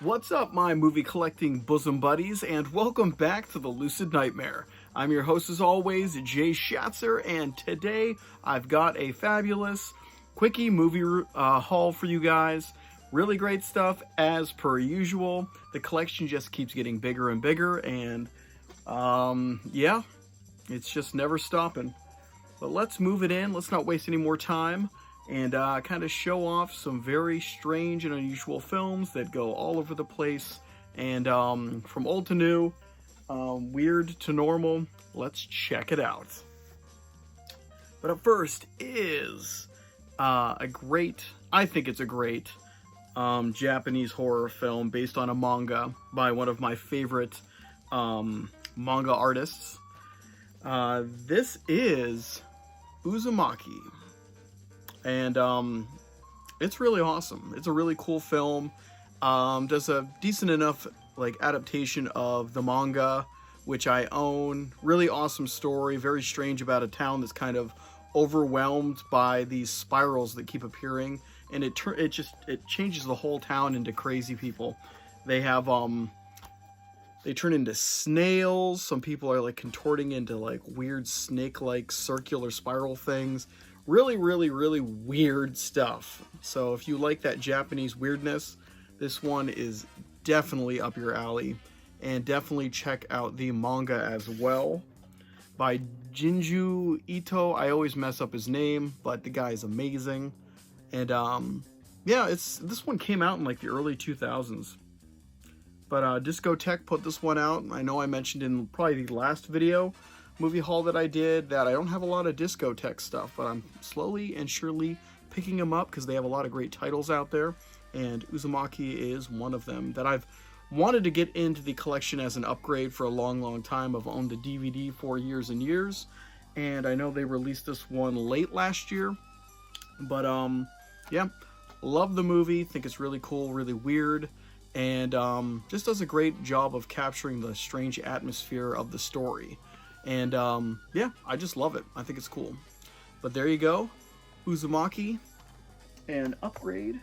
What's up, my movie collecting bosom buddies, and welcome back to the Lucid Nightmare. I'm your host as always, Jay Schatzer, and today I've got a fabulous Quickie movie haul for you guys. Really great stuff as per usual. The collection just keeps getting bigger and bigger, and yeah, it's just never stopping. But let's move it in, let's not waste any more time, and kind of show off some very strange and unusual films that go all over the place, and from old to new, weird to normal. Let's check it out. But up first is I think it's a great Japanese horror film based on a manga by one of my favorite manga artists. This is Uzumaki. And it's really awesome. It's a really cool film. Does a decent enough adaptation of the manga, which I own. Really awesome story. Very strange about a town that's kind of overwhelmed by these spirals that keep appearing, and it changes the whole town into crazy people. They have they turn into snails. Some people are contorting into weird snake-like circular spiral things. Really, really, really weird stuff. So if you like that Japanese weirdness, this one is definitely up your alley. And definitely check out the manga as well. By Jinju Ito. I always mess up his name, but the guy is amazing. And yeah, this one came out in the early 2000s. But Discotek put this one out. I know I mentioned in probably the last movie haul that I did that I don't have a lot of Discotek stuff, but I'm slowly and surely picking them up because they have a lot of great titles out there, and Uzumaki is one of them that I've wanted to get into the collection as an upgrade for a long time. I've owned the DVD for years and years, and I know they released this one late last year, but yeah, love the movie, think it's really cool, really weird, and just does a great job of capturing the strange atmosphere of the story. And yeah, I just love it. I think it's cool. But there you go, Uzumaki, an upgrade.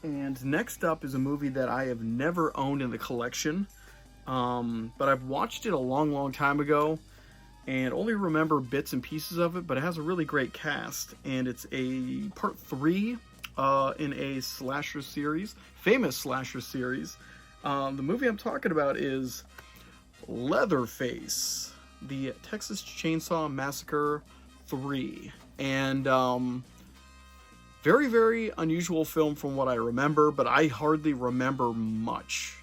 And next up is a movie that I have never owned in the collection, but I've watched it a long time ago and only remember bits and pieces of it, but it has a really great cast, and it's a part 3 in a slasher series, famous slasher series. The movie I'm talking about is Leatherface, the Texas Chainsaw Massacre 3, and very, very unusual film from what I remember, but I hardly remember much.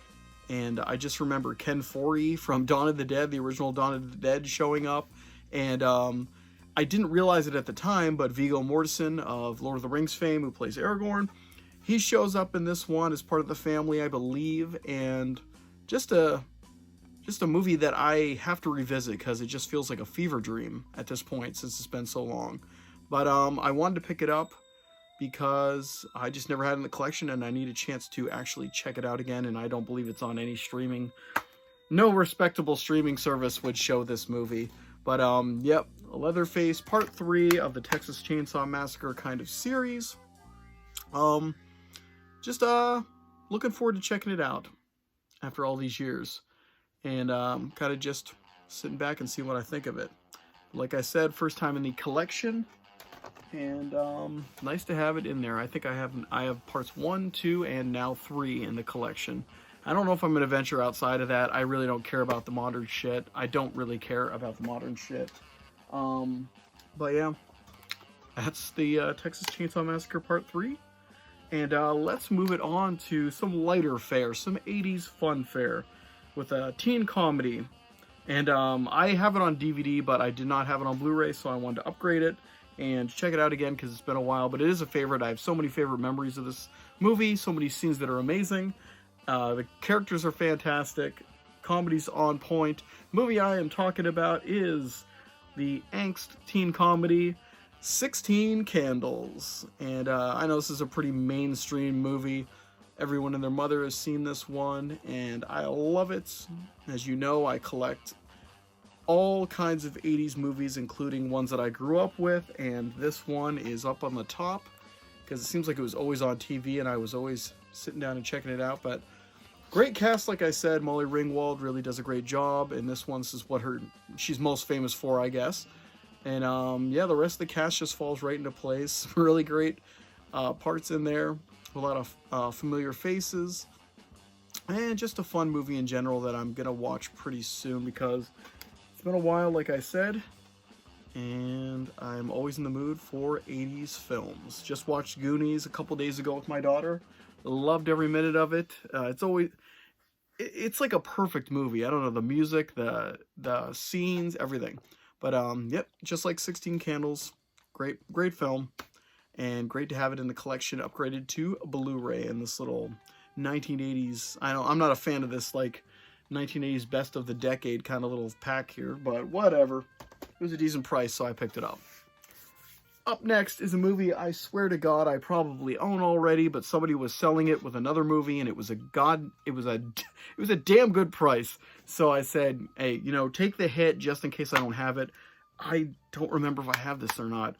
And I just remember Ken Foree from Dawn of the Dead, the original Dawn of the Dead, showing up, and I didn't realize it at the time, but Viggo Mortensen of Lord of the Rings fame, who plays Aragorn, he shows up in this one as part of the family, I believe, and just a movie that I have to revisit because it just feels like a fever dream at this point since it's been so long. But I wanted to pick it up because I just never had it in the collection, and I need a chance to actually check it out again, and I don't believe it's on any streaming. No respectable streaming service would show this movie. But yep, Leatherface, part 3 of the Texas Chainsaw Massacre kind of series. Just looking forward to checking it out after all these years. And kind of just sitting back and see what I think of it. Like I said, first time in the collection, and nice to have it in there. I think I have parts 1, 2, and now 3 in the collection. I don't know if I'm going to venture outside of that. I really don't care about the modern shit. I don't really care about the modern shit. But yeah, that's the Texas Chainsaw Massacre Part 3. And let's move it on to some lighter fare, some 80s fun fare, with a teen comedy. And I have it on DVD, but I did not have it on Blu-ray, so I wanted to upgrade it and check it out again because it's been a while. But it is a favorite. I have so many favorite memories of this movie, so many scenes that are amazing. The characters are fantastic. Comedy's on point. The movie I am talking about is the angst teen comedy 16 Candles. And I know this is a pretty mainstream movie. Everyone and their mother has seen this one, and I love it. As you know, I collect all kinds of 80s movies, including ones that I grew up with, and this one is up on the top because it seems like it was always on TV and I was always sitting down and checking it out. But Great cast, like I said. Molly Ringwald really does a great job, and this is what she's most famous for, I guess. And yeah, the rest of the cast just falls right into place. Really great parts in there, a lot of familiar faces, and just a fun movie in general that I'm gonna watch pretty soon because it's been a while, like I said, and I'm always in the mood for 80s films. Just watched Goonies a couple days ago with my daughter. Loved every minute of it. It's like a perfect movie. I don't know, the music, the scenes, everything. But yep, just like 16 Candles, great film, and great to have it in the collection, upgraded to Blu-ray in this little 1980s. I'm not a fan of this like 1980s best of the decade kind of little pack here, but whatever. It was a decent price, so I picked it up. Up next is a movie I swear to God I probably own already, but somebody was selling it with another movie, and it was a damn good price. So I said, hey, take the hit just in case I don't have it. I don't remember if I have this or not,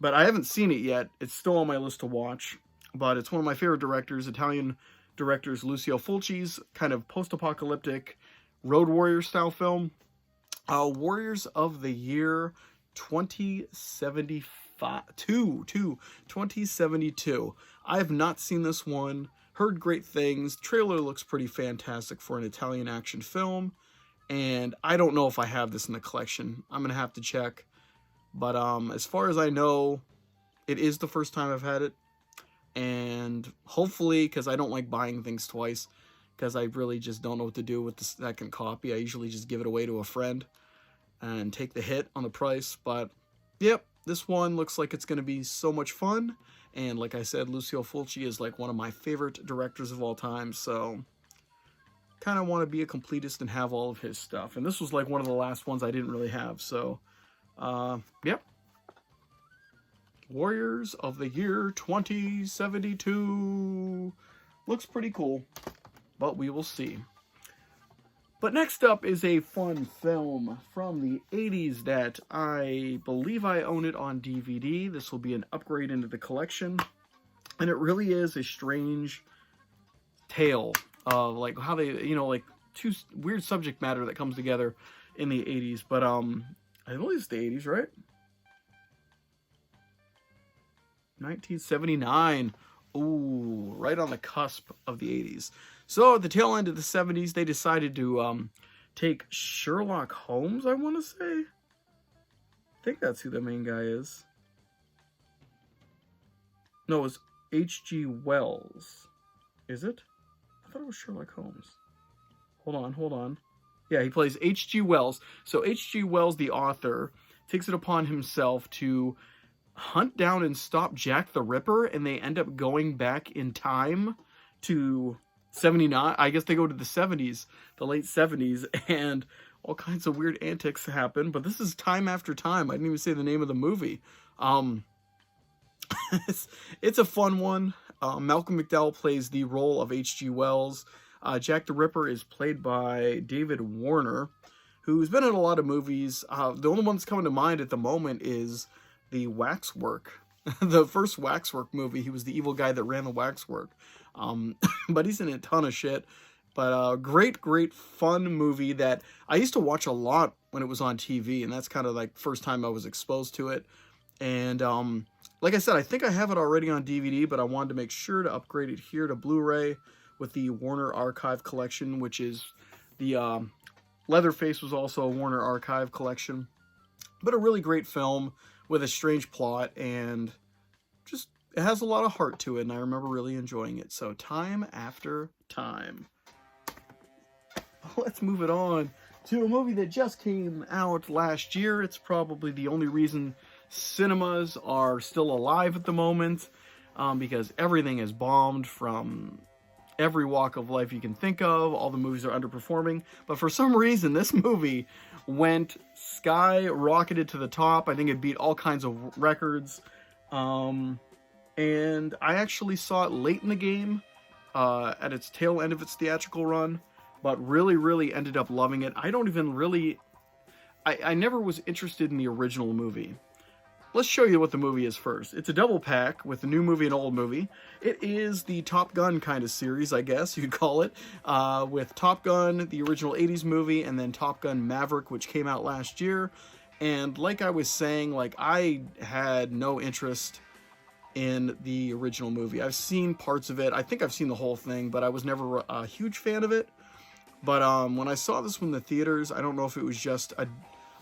but I haven't seen it yet. It's still on my list to watch, but it's one of my favorite directors, Italian directors, Lucio Fulci's kind of post-apocalyptic Road Warrior style film, Warriors of the Year 2072. I have not seen this one. Heard great things. Trailer looks pretty fantastic for an Italian action film, and I don't know if I have this in the collection. I'm gonna have to check, but as far as I know, it is the first time I've had it, and hopefully, because I don't like buying things twice, because I really just don't know what to do with the second copy. I usually just give it away to a friend and take the hit on the price, but yep, this one looks like it's going to be so much fun, and like I said, Lucio Fulci is like one of my favorite directors of all time, so kind of want to be a completist and have all of his stuff, and this was like one of the last ones I didn't really have, so yep. Warriors of the Year 2072. Looks pretty cool, but we will see. But next up is a fun film from the 80s that I believe I own it on DVD. This will be an upgrade into the collection. And it really is a strange tale of like how they, like two weird subject matter that comes together in the 80s. But I believe it's the 80s, right? 1979. Ooh, right on the cusp of the 80s. So at the tail end of the 70s, they decided to take Sherlock Holmes, I want to say. I think that's who the main guy is. No, it's H.G. Wells. Is it? I thought it was Sherlock Holmes. Hold on. Yeah, he plays H.G. Wells. So H.G. Wells, the author, takes it upon himself to hunt down and stop Jack the Ripper, and they end up going back in time to 79. I guess they go to the 70s, the late 70s, and all kinds of weird antics happen, but this is time after time. I didn't even say the name of the movie. It's a fun one. Malcolm McDowell plays the role of H.G. Wells. Jack the Ripper is played by David Warner, who's been in a lot of movies. The only one that's coming to mind at the moment is the Waxwork. The first Waxwork movie. He was the evil guy that ran the Waxwork. But he's in a ton of shit. But great fun movie that I used to watch a lot when it was on TV, and that's kind of like first time I was exposed to it. And like I said, I think I have it already on DVD, but I wanted to make sure to upgrade it here to Blu-ray with the Warner Archive collection, which is the Leatherface was also a Warner Archive collection. But a really great film with a strange plot, and just it has a lot of heart to it, and I remember really enjoying it. So Time After Time. Let's move it on to a movie that just came out last year. It's probably the only reason cinemas are still alive at the moment, because everything is bombed from every walk of life you can think of. All the movies are underperforming, but for some reason this movie went skyrocketed to the top. I think it beat all kinds of records, and I actually saw it late in the game, at its tail end of its theatrical run, but really ended up loving it. I don't even really, I never was interested in the original movie. let's show you what the movie is first. It's a double pack with a new movie and old movie. It is the Top Gun kind of series, I guess you could call it, with Top Gun, the original 80s movie, and then Top Gun Maverick, which came out last year. And like I was saying, like, I had no interest in the original movie. I've seen parts of it. I think I've seen the whole thing, but I was never a huge fan of it. But when I saw this one in the theaters, I don't know if it was just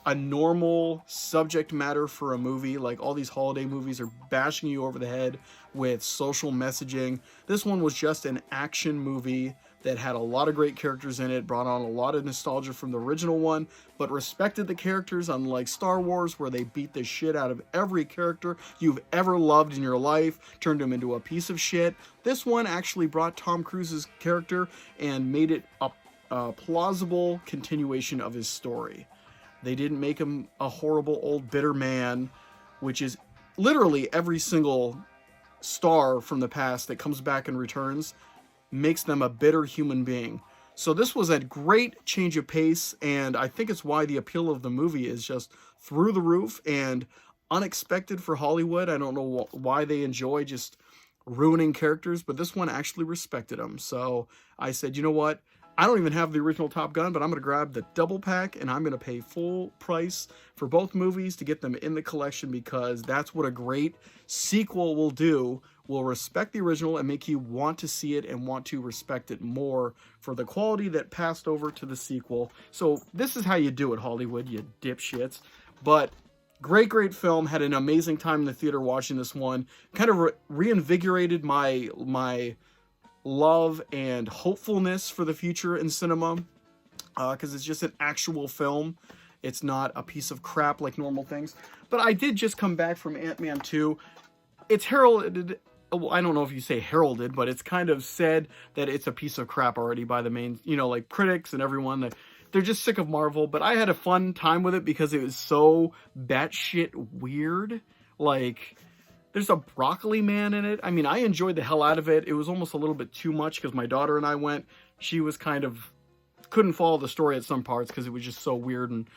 a normal subject matter for a movie. Like, all these holiday movies are bashing you over the head with social messaging. This one was just an action movie that had a lot of great characters in it, brought on a lot of nostalgia from the original one, but respected the characters, unlike Star Wars, where they beat the shit out of every character you've ever loved in your life, turned him into a piece of shit. This one actually brought Tom Cruise's character and made it a plausible continuation of his story. They didn't make him a horrible old bitter man, which is literally every single star from the past that comes back and returns makes them a bitter human being. So this was a great change of pace, and I think it's why the appeal of the movie is just through the roof and unexpected for Hollywood. I don't know why they enjoy just ruining characters, but this one actually respected them. So I said, you know what? I don't even have the original Top Gun, but I'm going to grab the double pack, and I'm going to pay full price for both movies to get them in the collection, because that's what a great sequel will do. Will respect the original and make you want to see it and want to respect it more for the quality that passed over to the sequel. So this is how you do it, Hollywood, you dipshits. But great film. Had an amazing time in the theater watching this one. Kind of reinvigorated my love and hopefulness for the future in cinema, because it's just an actual film. It's not a piece of crap like normal things. But I did just come back from Ant-Man 2. It's heralded, well, I don't know if you say heralded, but it's kind of said that it's a piece of crap already by the main, like critics and everyone. That they're just sick of Marvel. But I had a fun time with it because it was so batshit weird. Like, there's a broccoli man in it. I mean, I enjoyed the hell out of it. It was almost a little bit too much because my daughter and I went. She was couldn't follow the story at some parts because it was just so weird and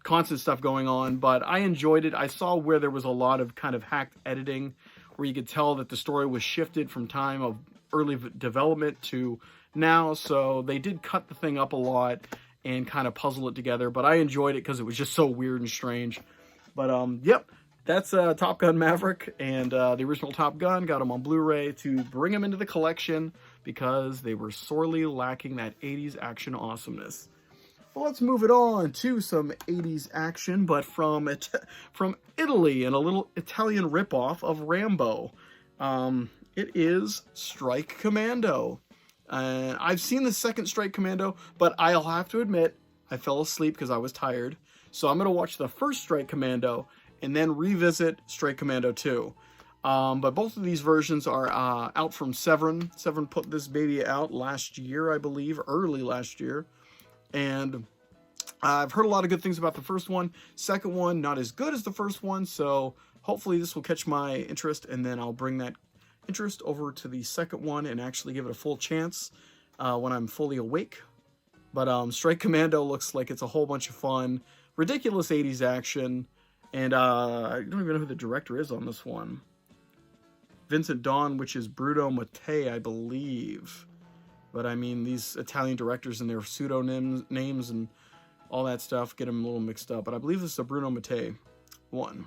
constant stuff going on. But I enjoyed it. I saw where there was a lot of kind of hacked editing, where you could tell that the story was shifted from time of early development to now. So they did cut the thing up a lot and kind of puzzle it together. But I enjoyed it because it was just so weird and strange. But yep. That's Top Gun Maverick, and the original Top Gun. Got them on Blu-ray to bring them into the collection because they were sorely lacking that 80s action awesomeness. Well, let's move it on to some 80s action, but from Italy, and a little Italian ripoff of Rambo. It is Strike Commando. I've seen the second Strike Commando, but I'll have to admit, I fell asleep because I was tired. So I'm going to watch the first Strike Commando and then revisit Strike Commando 2. But both of these versions are out from Severin. Severin put this baby out last year, I believe, early last year. And I've heard a lot of good things about the first one. Second one, not as good as the first one, so hopefully this will catch my interest, and then I'll bring that interest over to the second one and actually give it a full chance when I'm fully awake. But Strike Commando looks like it's a whole bunch of fun, ridiculous 80s action. And I don't even know who the director is on this one. Vincent Dawn, which is Bruno Mattei, I believe. But I mean, these Italian directors and their pseudonyms and all that stuff get them a little mixed up. But I believe this is a Bruno Mattei one.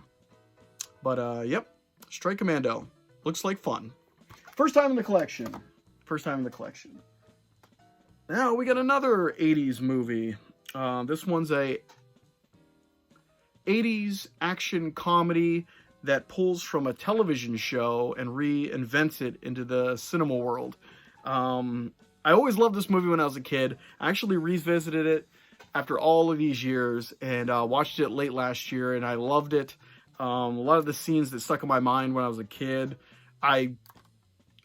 But yep, Strike Commando. Looks like fun. First time in the collection. Now we got another 80s movie. This one's a 80s action comedy that pulls from a television show and reinvents it into the cinema world. I always loved this movie when I was a kid. I actually revisited it after all of these years and watched it late last year, and I loved it. A lot of the scenes that stuck in my mind when I was a kid, I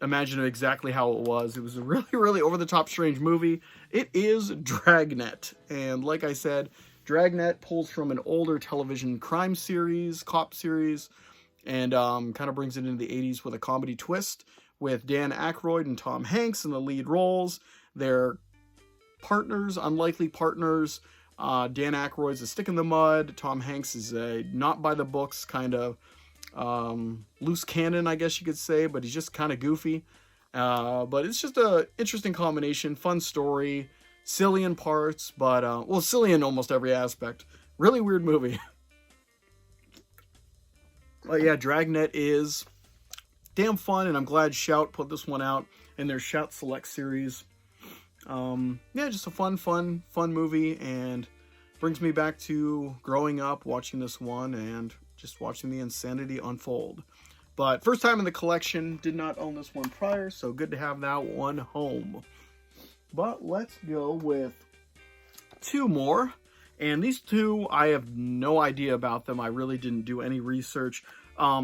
imagined exactly how it was. It was a really, really over-the-top strange movie. It is Dragnet, and like I said, Dragnet pulls from an older television crime series, cop series, and kind of brings it into the 80s with a comedy twist with Dan Aykroyd and Tom Hanks in the lead roles. They're partners, unlikely partners, Dan Aykroyd's a stick in the mud. Tom Hanks is a not by the books kind of loose cannon, I guess you could say, but he's just kind of goofy. But it's just a interesting combination, fun story, silly in parts, but well, silly in almost every aspect. Really weird movie. But yeah, Dragnet is damn fun, and I'm glad Shout put this one out in their Shout Select series. Yeah, just a fun movie, and brings me back to growing up, watching this one, and just watching the insanity unfold. But first time in the collection, did not own this one prior, so good to have that one home. But let's go with two more. And these two, I have no idea about them. I really didn't do any research.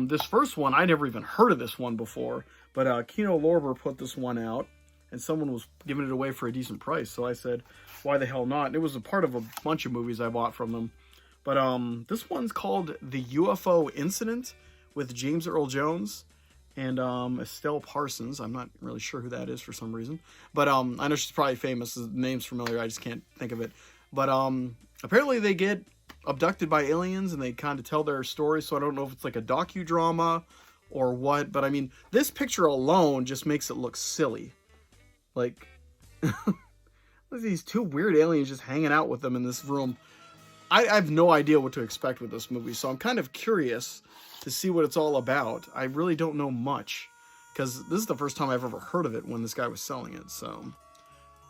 This first one, I never even heard of this one before. But Kino Lorber put this one out, and someone was giving it away for a decent price. So I said, why the hell not? And it was a part of a bunch of movies I bought from them. But this one's called The UFO Incident with James Earl Jones and Estelle Parsons. I'm not really sure who that is for some reason. But I know she's probably famous. The name's familiar. I just can't think of it. But apparently they get abducted by aliens and they kind of tell their story. So I don't know if it's like a docudrama or what. But I mean, this picture alone just makes it look silly. Like, these two weird aliens just hanging out with them in this room. I have no idea what to expect with this movie. So I'm kind of curious to see what it's all about. I really don't know much, because this is the first time I've ever heard of it when this guy was selling it. So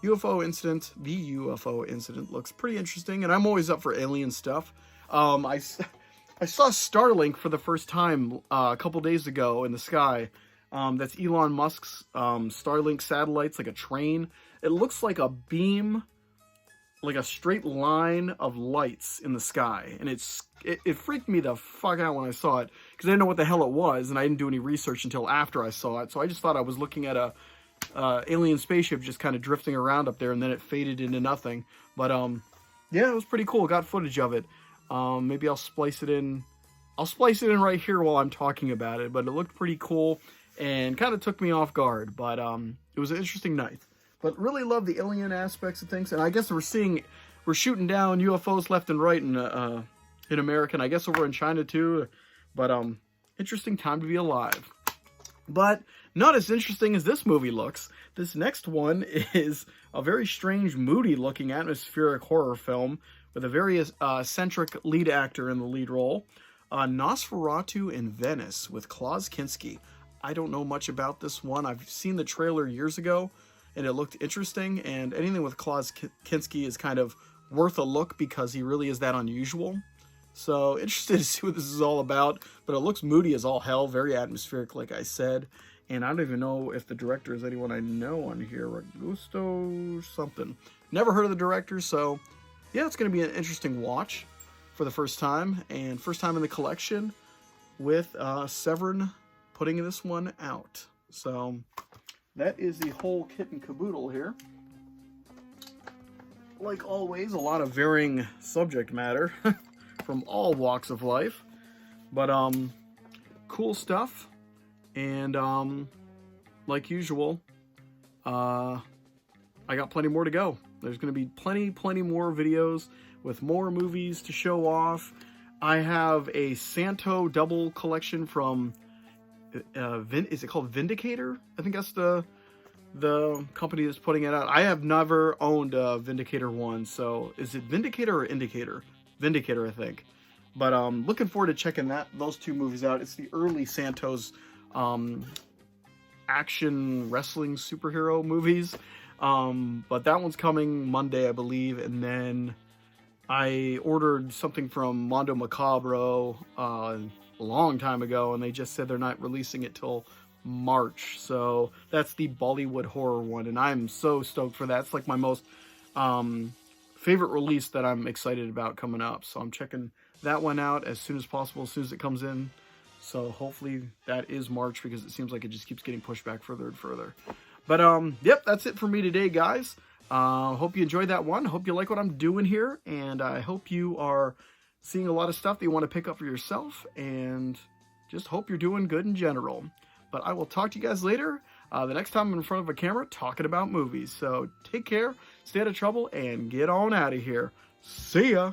UFO Incident, the UFO Incident looks pretty interesting, and I'm always up for alien stuff. I saw Starlink for the first time a couple days ago in the sky. That's Elon Musk's Starlink satellites, like a train. It looks like a beam, like a straight line of lights in the sky, and it freaked me the fuck out when I saw it, because I didn't know what the hell it was, and I didn't do any research until after I saw it. So I just thought I was looking at a alien spaceship just kind of drifting around up there, and then it faded into nothing. But yeah, it was pretty cool. Got footage of it. Maybe I'll splice it in. I'll splice it in right here while I'm talking about it. But it looked pretty cool and kind of took me off guard. But it was an interesting night. But really love the alien aspects of things, and I guess we're shooting down UFOs left and right in America, and I guess over in China too. But interesting time to be alive. But not as interesting as this movie looks. This next one is a very strange, moody-looking atmospheric horror film with a very eccentric lead actor in the lead role. Nosferatu in Venice with Klaus Kinski. I don't know much about this one. I've seen the trailer years ago, and it looked interesting, and anything with Klaus Kinski is kind of worth a look because he really is that unusual. So, interested to see what this is all about, but it looks moody as all hell, very atmospheric, like I said, and I don't even know if the director is anyone I know on here. Augusto something. Never heard of the director, so yeah, it's going to be an interesting watch for the first time, and first time in the collection with Severin putting this one out. So that is the whole kit and caboodle here. Like always, a lot of varying subject matter from all walks of life, but cool stuff. And like usual, I got plenty more to go. There's going to be plenty more videos with more movies to show off. I have a Santo double collection from is it called Vindicator? I think that's the company that's putting it out. I have never owned a Vindicator one, so is it Vindicator or Indicator? Vindicator, I think. But looking forward to checking those two movies out. It's the early Santos action wrestling superhero movies. But that one's coming Monday, I believe, and then I ordered something from Mondo Macabro a long time ago, and they just said they're not releasing it till March. So that's the Bollywood horror one, and I'm so stoked for that. It's like my most favorite release that I'm excited about coming up. So I'm checking that one out as soon as possible, as soon as it comes in. So hopefully that is March, because it seems like it just keeps getting pushed back further and further. But yep, that's it for me today, guys. Hope you enjoyed that one. Hope you like what I'm doing here, and I hope you are seeing a lot of stuff that you want to pick up for yourself, and just hope you're doing good in general. But I will talk to you guys later, the next time I'm in front of a camera talking about movies. So take care, stay out of trouble, and get on out of here. See ya!